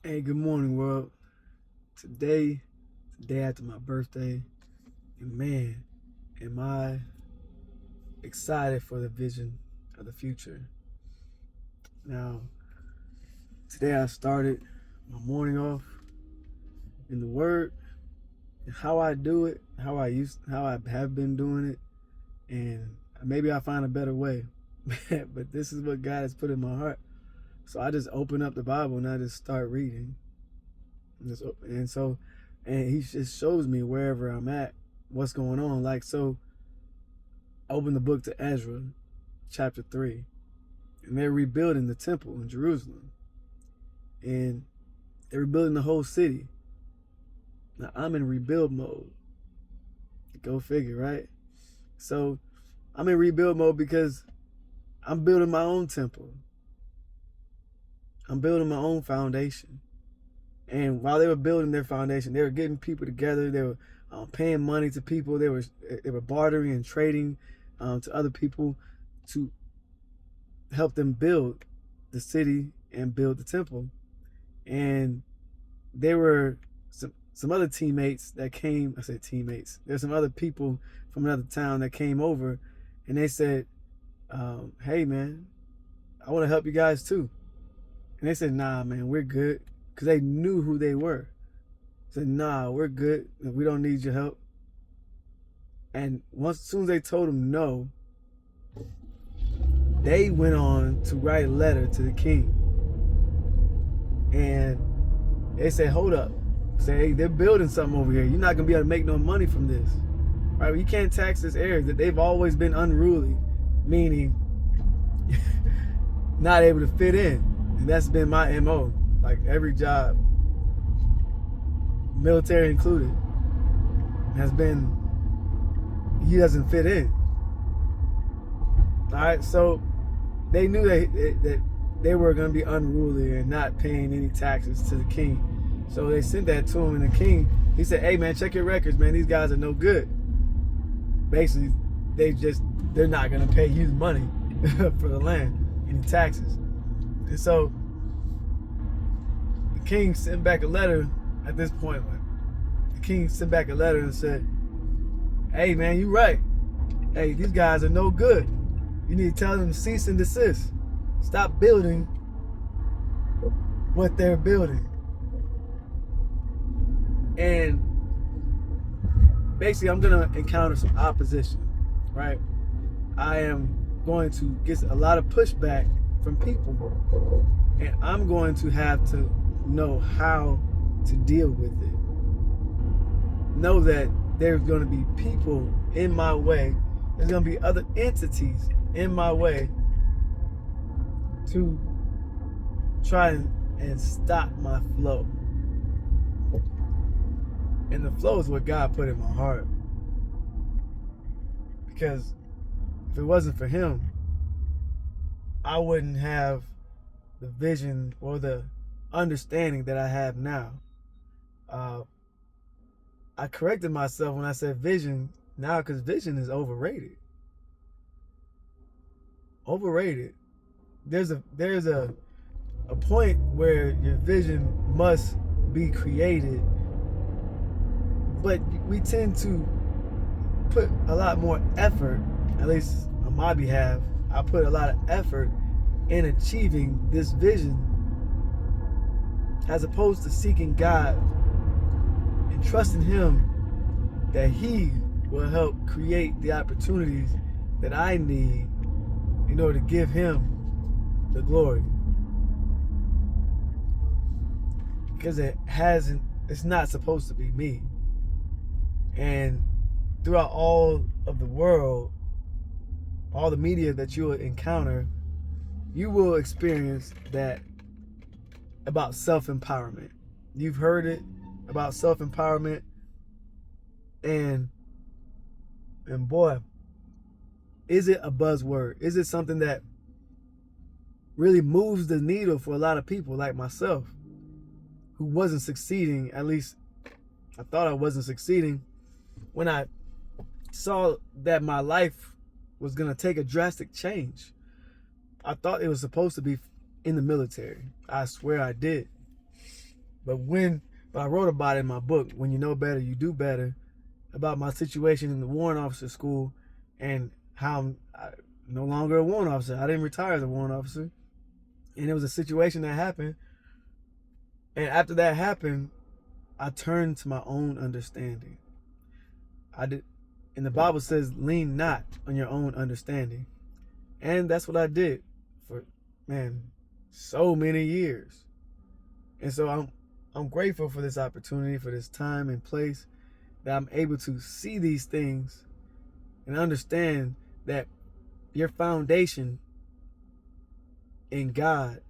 Hey, good morning, world. Today, the day after my birthday, and man, am I excited for the vision of the future. Now, today I started my morning off in the Word, and how I do it, how I have been doing it, and maybe I find a better way. But this is what God has put in my heart. So I just open up the Bible and I just start reading, and He just shows me wherever I'm at, what's going on. Like so, open the book to Ezra, chapter 3, and they're rebuilding the temple in Jerusalem. And they're rebuilding the whole city. Now I'm in rebuild mode. Go figure, right? So I'm in rebuild mode because I'm building my own temple. I'm building my own foundation. And while they were building their foundation, they were getting people together. They were paying money to people. They were bartering and trading to other people to help them build the city and build the temple. And there were some other teammates that came. I said teammates. There's some other people from another town that came over, and they said, "Hey, man, I want to help you guys too." And they said, "Nah, man, we're good," because they knew who they were. They said, "Nah, we're good. We don't need your help." And as soon as they told them no, they went on to write a letter to the king, and they said, "Hold up." Say, hey, they're building something over here. You're not gonna be able to make no money from this, right? You can't tax this area. That they've always been unruly, meaning not able to fit in, and that's been my mo. Like every job, military included, has been he doesn't fit in. All right, so they knew that they were gonna be unruly and not paying any taxes to the king. So they sent that to him, and the king, he said, "Hey man, check your records, man. These guys are no good." Basically, they're not gonna pay you money for the land, any taxes. And so the king sent back a letter at this point. The king sent back a letter and said, "Hey man, you right. Hey, these guys are no good. You need to tell them to cease and desist. Stop building what they're building." And basically, I'm gonna encounter some opposition, right? I am going to get a lot of pushback from people, and I'm going to have to know how to deal with it. Know that there's going to be people in my way. There's going to be other entities in my way to try and stop my flow. And the flow is what God put in my heart. Because if it wasn't for Him, I wouldn't have the vision or the understanding that I have now. Uh, I corrected myself when I said vision now, because vision is overrated. Overrated. There's a point where your vision must be created, but we tend to put a lot more effort, at least on my behalf. I put a lot of effort in achieving this vision as opposed to seeking God and trusting Him that He will help create the opportunities that I need in order to give Him the glory. Because it's not supposed to be me. And throughout all of the world, all the media that you will encounter, you will experience that about self-empowerment. You've heard it about self-empowerment, and boy, is it a buzzword? Is it something that really moves the needle for a lot of people like myself, who wasn't succeeding? At least I thought I wasn't succeeding when I saw that my life was going to take a drastic change. I thought it was supposed to be in the military. I swear I did. But I wrote about it in my book, When You Know Better, You Do Better, about my situation in the warrant officer school and how I'm no longer a warrant officer. I didn't retire as a warrant officer. And it was a situation that happened. And after that happened, I turned to my own understanding. I did, and the Bible says, lean not on your own understanding. And that's what I did for, man, so many years. And so I'm grateful for this opportunity, for this time and place, that I'm able to see these things and understand that your foundation in God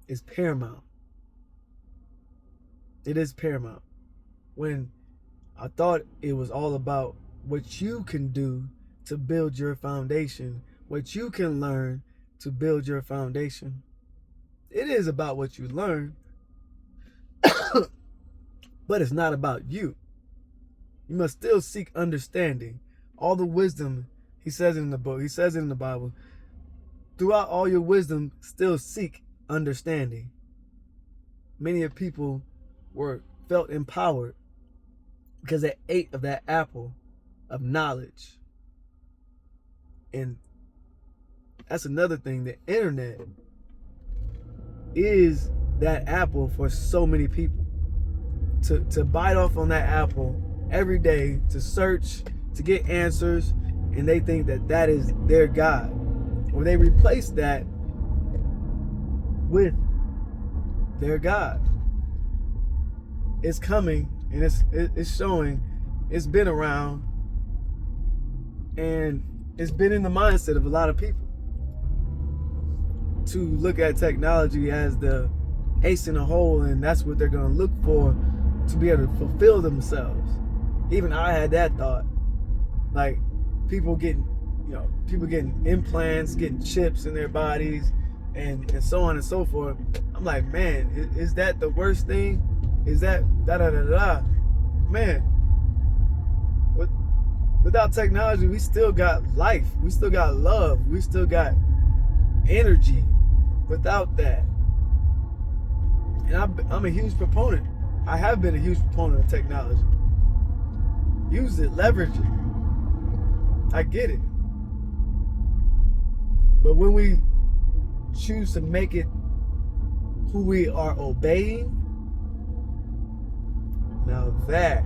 is paramount. It is paramount. When I thought it was all about what you can do to build your foundation, what you can learn to build your foundation. It is about what you learn, but it's not about you. You must still seek understanding. All the wisdom, he says it in the book, he says it in the Bible. Throughout all your wisdom, still seek understanding. Many of people felt empowered because they ate of that apple of knowledge. And that's another thing. The internet is that apple for so many people. To bite off on that apple every day, to search, to get answers, and they think that that is their God. Or they replace that with their God. It's coming, and it's showing. It's been around, and it's been in the mindset of a lot of people to look at technology as the ace in the hole, and that's what they're going to look for to be able to fulfill themselves. Even I had that thought, like people getting implants, getting chips in their bodies, and so on and so forth. I'm like, man, is that the worst thing? Is that man? Without technology, we still got life, we still got love, we still got energy. Without that, and I'm a huge proponent. I have been a huge proponent of technology. Use it, leverage it. I get it. But when we choose to make it who we are obeying, now that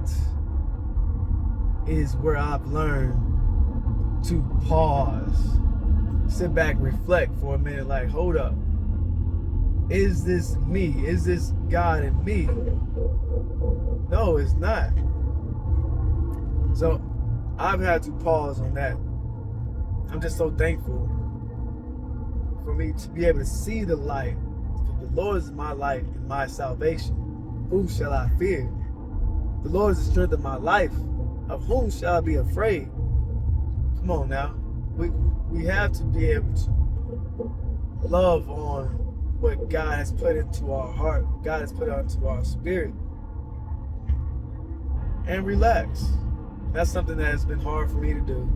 is where I've learned to pause, sit back, reflect for a minute, like, hold up. Is this me? Is this God in me? No, it's not. So I've had to pause on that. I'm just so thankful for me to be able to see the light. For the Lord is my light and my salvation. Whom shall I fear? The Lord is the strength of my life. Of whom shall I be afraid? Come on now. We have to be able to love on what God has put into our heart, God has put into our spirit, and relax. That's something that has been hard for me to do.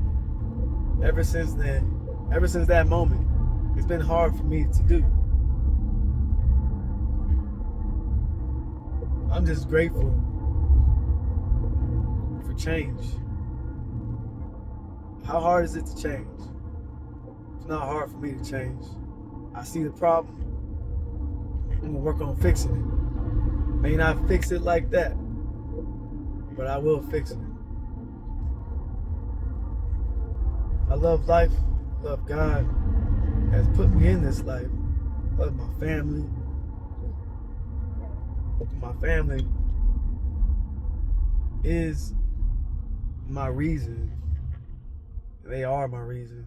Ever since then, ever since that moment, it's been hard for me to do. I'm just grateful for change. How hard is it to change? It's not hard for me to change. I see the problem. I'm gonna work on fixing it. May not fix it like that, but I will fix it. I love life, love God, has put me in this life. I love my family. My family is my reason. They are my reason.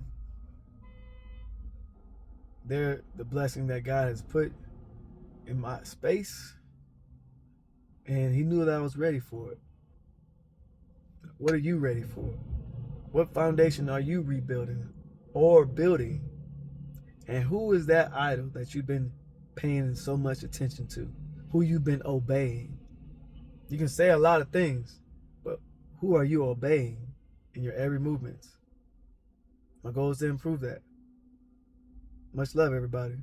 They're the blessing that God has put in my space, and he knew that I was ready for it. What are you ready for? What foundation are you rebuilding or building? And who is that idol that you've been paying so much attention to? Who you've been obeying? You can say a lot of things, but who are you obeying in your every movement? My goal is to improve that. Much love, everybody.